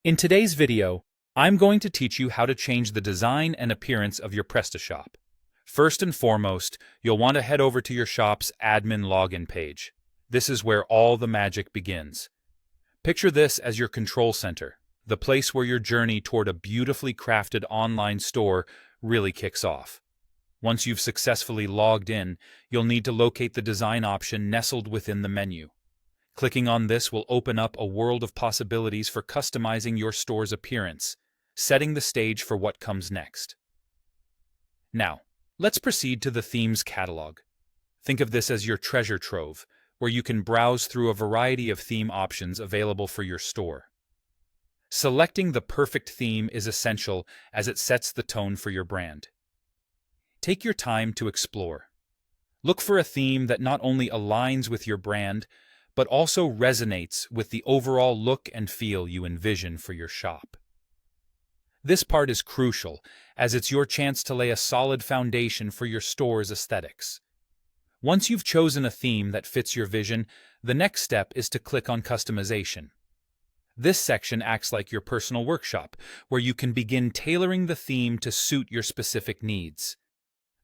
In today's video, I'm going to teach you how to change the design and appearance of your PrestaShop. First and foremost, you'll want to head over to your shop's admin login page. This is where all the magic begins. Picture this as your control center, the place where your journey toward a beautifully crafted online store really kicks off. Once you've successfully logged in, you'll need to locate the design option nestled within the menu. Clicking on this will open up a world of possibilities for customizing your store's appearance, setting the stage for what comes next. Now, let's proceed to the themes catalog. Think of this as your treasure trove, where you can browse through a variety of theme options available for your store. Selecting the perfect theme is essential as it sets the tone for your brand. Take your time to explore. Look for a theme that not only aligns with your brand, but also resonates with the overall look and feel you envision for your shop. This part is crucial, as it's your chance to lay a solid foundation for your store's aesthetics. Once you've chosen a theme that fits your vision, the next step is to click on customization. This section acts like your personal workshop, where you can begin tailoring the theme to suit your specific needs.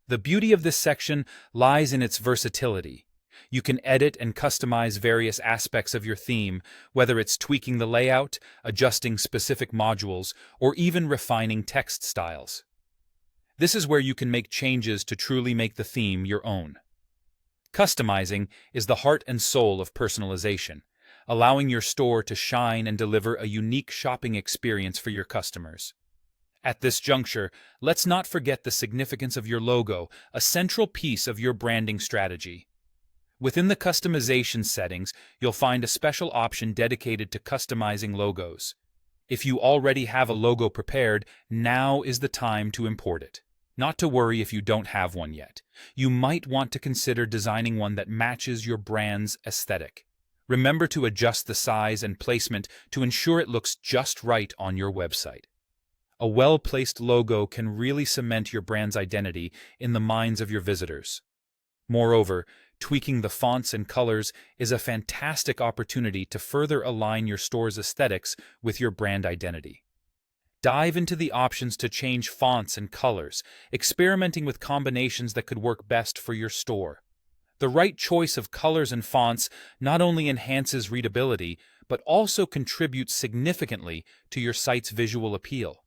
The beauty of this section lies in its versatility. You can edit and customize various aspects of your theme, whether it's tweaking the layout, adjusting specific modules, or even refining text styles. This is where you can make changes to truly make the theme your own. Customizing is the heart and soul of personalization, allowing your store to shine and deliver a unique shopping experience for your customers. At this juncture, let's not forget the significance of your logo, a central piece of your branding strategy. Within the customization settings, you'll find a special option dedicated to customizing logos. If you already have a logo prepared, now is the time to import it. Not to worry if you don't have one yet. You might want to consider designing one that matches your brand's aesthetic. Remember to adjust the size and placement to ensure it looks just right on your website. A well-placed logo can really cement your brand's identity in the minds of your visitors. Moreover, tweaking the fonts and colors is a fantastic opportunity to further align your store's aesthetics with your brand identity. Dive into the options to change fonts and colors, experimenting with combinations that could work best for your store. The right choice of colors and fonts not only enhances readability, but also contributes significantly to your site's visual appeal.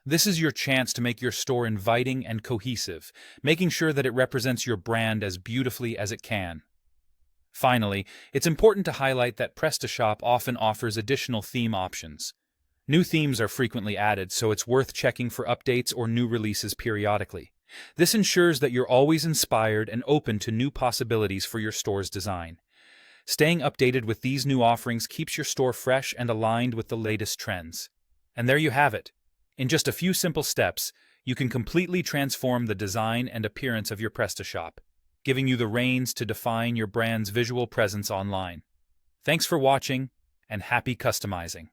This is your chance to make your store inviting and cohesive, making sure that it represents your brand as beautifully as it can. Finally, it's important to highlight that PrestaShop often offers additional theme options. New themes are frequently added, so it's worth checking for updates or new releases periodically. This ensures that you're always inspired and open to new possibilities for your store's design. Staying updated with these new offerings keeps your store fresh and aligned with the latest trends. And there you have it. In just a few simple steps, you can completely transform the design and appearance of your PrestaShop, giving you the reins to define your brand's visual presence online. Thanks for watching, and happy customizing!